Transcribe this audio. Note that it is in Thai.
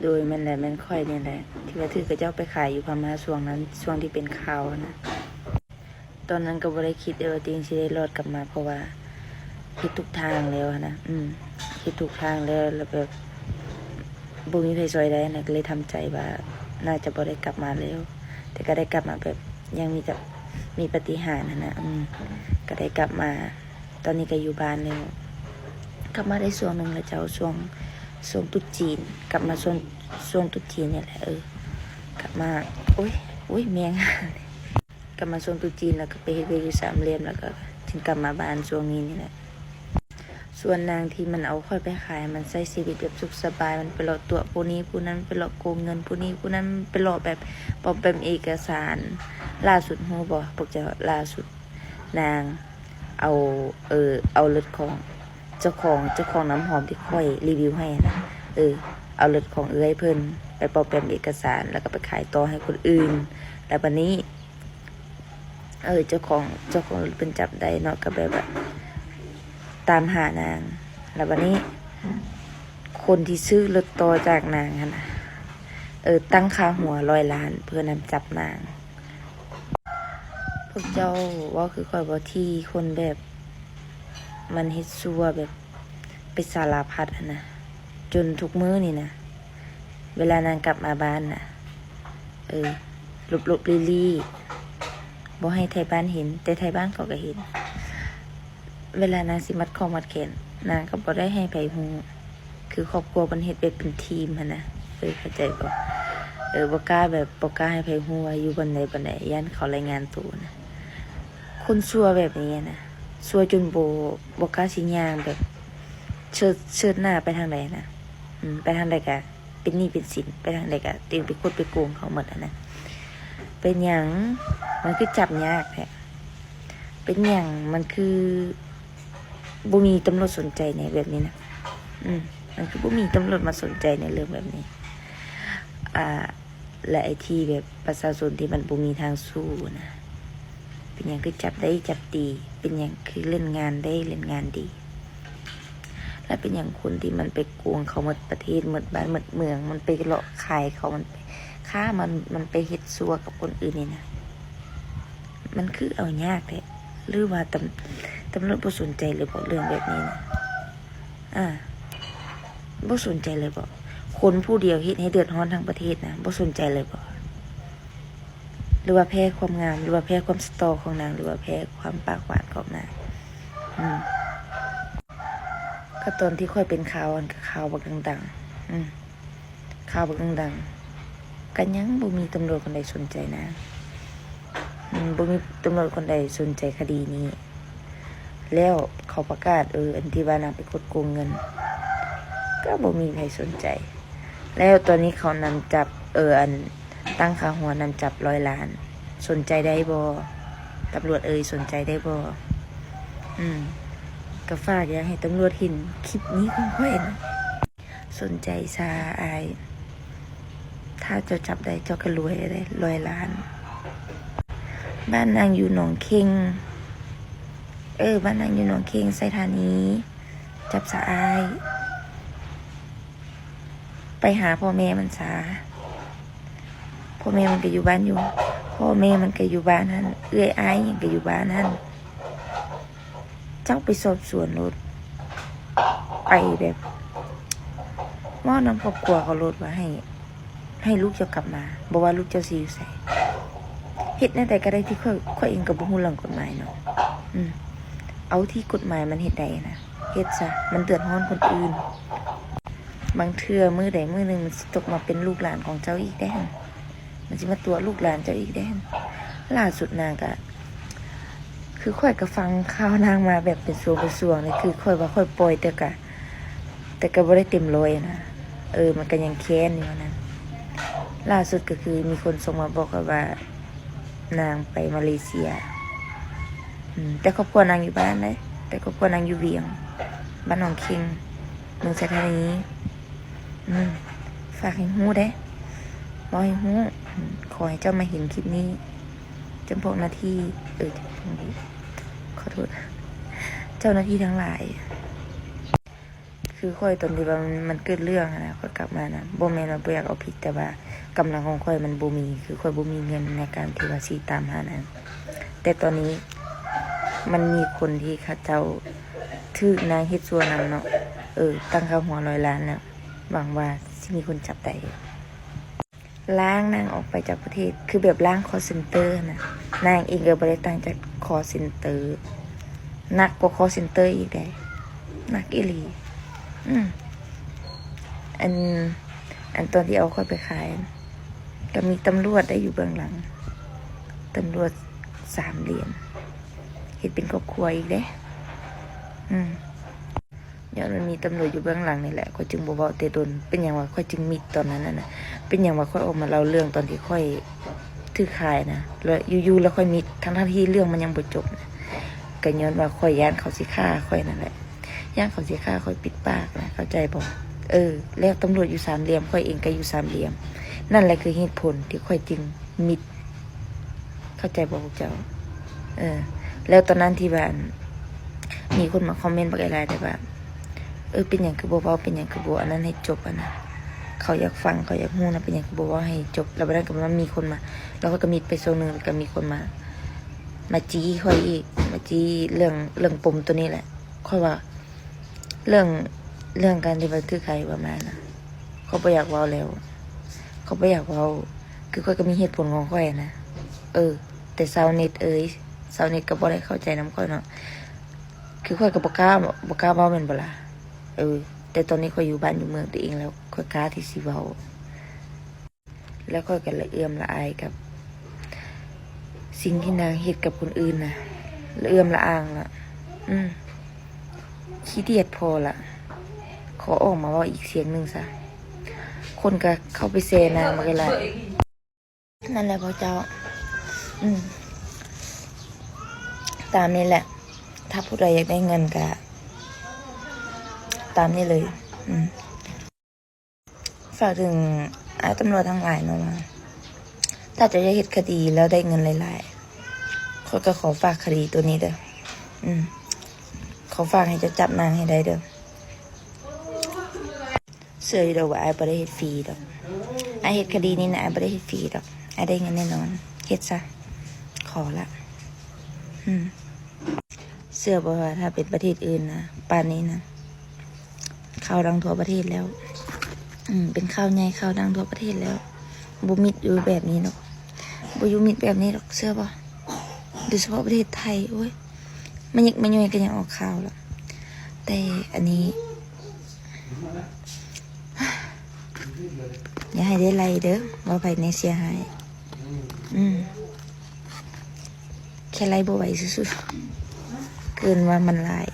โดยมันแหละมันค่อยนี่แหละที่ว่าถือกับเจ้าไปขายอยู่พม่าช่วงนั้นช่วงที่เป็นข่าวนะตอนนั้นก็บ่ได้คิดว่าตัวเองสิได้รอดกลับมาเพราะว่าคิดทุกทางแล้วนะคิดทุกทางแล้วแบบบ่มีใครช่วยได้นะก็เลยทำใจว่าน่าจะบ่ได้กลับมาแล้วแต่ก็ได้กลับมาแบบยังมีปาฏิหาริย์นะก็ได้กลับมาตอนนี้ก็อยู่บ้านแล้วกลับมาได้ช่วงนึงแล้วเจ้าช่วงตรุษจีนกลับมาช่วงตรุษจีนเนี่ยแหละกลับมาโอ้ยแมง กลับมาช่วงตรุษจีนแล้วก็ไปเฮ็ดเวียกอยู่สามเหลี่ยมแล้วก็ถึงกลับมาบ้านช่วงนี้นี่แหละส่วนนางที่มันเอาค่อยไปขายมันใช้ชีวิตแบบสุขสบายมันไปหลอกตัวผู้นี้ผู้นั้นไปหลอกโกงเงินผู้นี้ผู้นั้นไปหลอกแบบปลอมแปลงเอกสารล่าสุดฮู้บ่พวกเจ้าล่าสุดนางเอารถของเจ้าของน้ำหอมที่ค่อยรีวิวให้นะเอารถของเอื้อยเพิ่นไปปลอมแปลงเอกสารแล้วก็ไปขายต่อให้คนอื่นแล้วบัดนี้เจ้าของรถเป็นจับได้เนาะก็แบบตามหานางแล้วบัดนี้คนที่ซื้อรถต่อจากนางนะตั้งค่าหัว100 ล้านเพื่อนำจับนางพวกเจ้าว่าคือคอยบอกที่คนแบบมันเฮ็ดซัวแบบไปสารพัดนะจนทุกมื้อนี่นะเวลานางกลับมาบ้านนะลบลี่บ่ให้ไทยบ้านเห็นแต่ไทยบ้านเขาก็เห็นเวลานางสิมัดคอมัดแขนนางก็บ่ได้ให้ไผฮู้คือครอบครัวมันเฮ็ดเป็นทีมหั่นนะเข้าใจบ่บ่กล้าให้ไผฮู้ว่าอยู่บ่ไหนย่านเขารายงานตัวนะคนชั่วแบบนี้นะชั่วจนบ่กล้าสิย่างแบบเชิดหน้าไปทางใดนะไปทางใดก็เป็นหนี้เป็นสินไปทางใดก็ติงไปกดไปโกงเขาหมดนะเป็นหยังมันคือจับยากแท้เป็นหยังมันคือบ่มีตำรวจสนใจในแบบนี้นะมันคือบ่มีตำรวจมาสนใจในเรื่องแบบนี้และไอ้ที่แบบประชาชนที่มันบ่มีทางสู้นะเป็นหยังคือจับได้จับดีเป็นหยังคือเล่นงานได้เล่นงานดีและเป็นอย่างคนที่มันไปโกงเขาหมดประเทศหมดบ้านหมดเมืองมันไปหลอกขายเขามันไปฆ่ามันไปเฮ็ดซัวกับคนอื่นนี่นะมันคือเอายากแท้หรือว่าตำรวจบ่สนใจเลยบ่เรื่องแบบนี้นะบ่สนใจเลยบ่คนผู้เดียวเฮ็ดให้เดือดร้อนทั้งประเทศนะบ่สนใจเลยบ่หรือว่าแพ้ความงามหรือว่าแพ้ความสตอของนางหรือว่าแพ้ความปากหวานของนางก็ตอนที่ค่อยเป็นข่าวข่าวบักดังข่าวบักดังกันยังบ่มีตำรวจคนใดสนใจนะบ่มีตำรวจคนใดสนใจคดีนี้แล้วเขาประกาศอันที่ว่านางไปกดโกงเงินก็บ่มีใครสนใจแล้วตอนนี้เขานำจับอันตั้งค่าหัวนำจับ100 ล้านสนใจได้บ่ตำรวจสนใจได้บ่ก็ฝากอยากให้ตำรวจเห็นคลิปนี้ของค่อยนะสนใจซาอายถ้าเจ้าจับได้เจ้าก็รวยได้100 ล้านบ้านนางอยู่หนองเค็งบ้านนางอยู่หนองเค็งไสธานีจับซาอายไปหาพ่อแม่มันซาพ่อแม่มันก็อยู่บ้านอยู่พ่อแม่มันก็อยู่บ้านนั่นอายยังก็อยู่บ้านนั่นเจ้าไปสอบสวนรถไปแบบว่านำครอบครัวเขารถว่าให้ลูกเจ้ากลับมาบอกว่าลูกเจ้าสิอยู่ไสเฮ็ดแน่แต่ก็ได้ที่ค่อยเองก็บ่ฮู้เรื่องกฎหมายเนาะเอาที่กฎหมายมันเฮ็ดได้นะเฮ็ดซะมันเดือดร้อนคนอื่นบางเทื่อมื้อใดมื้อนึงมันสิตกมาเป็นลูกหลานของเจ้าอีกแด้มันสิมาตัวลูกหลานเจ้าอีกแด้ล่าสุดนางก็คือค่อยก็ฟังข่าวนางมาแบบเป็นส่วนเลยคือค่อยว่าค่อยปล่อยแต่ก็บ่ได้เต็มร้อยนะมันก็ยังแค้นอยู่นั้นล่าสุดก็คือมีคนส่งมาบอกว่านางไปมาเลเซียแต่ครอบครัวนางอยู่บ้านเลยแต่ครอบครัวนางอยู่เวียงบ้านหนองเค็งเมืองไสธานีฝากให้ฮู้เด้บ่ให้ฮู้ขอให้เจ้ามาเห็นคลิปนี้จำพวกหน้าที่ขอโทษเจ้าหน้าที่ทั้งหลายค คือค่อยตอนที่ว่ามันเกิดเรื่องนะค่อยกลับมานะบ่แม่นว่าบ่อยากเอาผิดแต่ว่ากำลังของค่อยมันบ่มีคือค่อยบ่มีเงินในการที่ว่าสิตามหานั้นแต่ตอนนี้มันมีคนที่เขาเจ้าถือนางเฮ็ดซัวนำเนาะตั้งค่าหัว100 ล้านแล้วหวังว่าสิมีคนจับได้ล้างนางออกไปจากประเทศคือแบบล้างคอลเซ็นเตอร์นะนางเองก็บ่ได้ตั้งจากคอลเซ็นเตอร์หนักกว่าคอลเซ็นเตอร์อีกได้หนักอีหลีอันตอนที่เอาค่อยไปขายก็มีตำรวจได้อยู่เบื้องหลังตำรวจ3 เหรียญเฮ็ดเป็นครอบครัวอีกเด้ย้อนมันมีตำรวจอยู่เบื้องหลังนี่แหละค่อยจึงบ่เว้าแต่ดนเป็นหยังว่าค่อยจึงมิดตอนนั้นน่ะเป็นหยังว่าค่อยออกมาเล่าเรื่องตอนที่ค่อยถือขายนะแล้วอยู่ๆแล้วค่อยมิดทั้งที่เรื่องมันยังบ่จบนะก็ย้อนว่าค่อยย้านเขาสิฆ่าค่อยนั่นแหละย่างเขาสิฆ่าค่อยปิดปากนะเข้าใจบ่แล้วตำรวจอยู่3 เหลี่ยมค่อยเองก็อยู่3 เหลี่ยมนั่นแหละคือเหตุผลที่ค่อยจึงมิดเข้าใจบ่พวกเจ้าแล้วตอนนั้นที่บ้านมีคนมาคอมเมนต์บักหลายแต่ว่าเป็นหยังคือบ่เว้าเป็นหยังคือบ่อันนั้นให้จบอ่ะนะเขาอยากฟังเขาอยากฮู้นะเป็นหยังคือบ่เว้าให้จบแล้วบัดนั้นก็มันมีคนมาแล้วก็มิดไปโซนนึงแล้วก็มีคนมาจี้ค่อยอีกมาจี้เรื่องปมตัวนี้แหละค่อยว่าเรื่องการที่มันคือใครประมาณนะเขาบ่อยากเว้าแล้วเขาบ่อยากเว้าคือค่อยก็มีเหตุผลของค่อยนะแต่ชาวเน็ตชาวเน็ตก็บ่ได้เข้าใจนำค่อยเนาะคือค่อยก็บ่กล้าเว้าแม่นบ่ล่ะแต่ตอนนี้ค่อยอยู่บ้านอยู่เมืองตัวเองแล้วค่อยกล้าที่สิเว้าแล้วค่อยก็ละเอื้อมละอายกับสิ่งที่นางเฮ็ดกับคนอื่นน่ะละเอื้อมละอางล่ะขี้เดียดพอละขอออกมาว่าอีกเสียงหนึ่งซะคนก็เข้าไปเซนางมากันเลยนั่นแหละพ่อเจ้าตามนี้แหละ ถ้าผู้ใดอยากได้เงินก็ตามนี้เลยฝากถึงตำรวจทั้งหลายเนาะว่าถ้าจะได้เฮ็ดคดีแล้วได้เงินหลายๆเขาก็ขอฝากคดีตัวนี้เด้อเขาฝากให้จะจับนางให้ได้เด้อเชื่ออยู่ดอกว่าบ่ได้เฮ็ดฟรีดอกเฮ็ดคดีนี้นะบ่ได้เฮ็ดฟรีดอกได้เงินแน่นอนเฮ็ดซะขอละเชื่อบ่ว่าถ้าเป็นประเทศอื่นนะป่านนี้นะข่าวดังทั่วประเทศแล้วเป็นข่าวใหญ่ข่าวดังทั่วประเทศแล้วบ่มิดอยู่แบบนี้ดอกบ่อยู่มิดแบบนี้ดอกเชื่อบ่โดยเฉพาะประเทศไทยโอ้ยมันยิกมันย่อยก็ยังออกข่าวแล้วแต่อันนี้อย่าให้ได้ไล่เด้อว่าไผในเสียหายแค่ไล่บ่ไหวสุดๆเกินว่ามันหลาย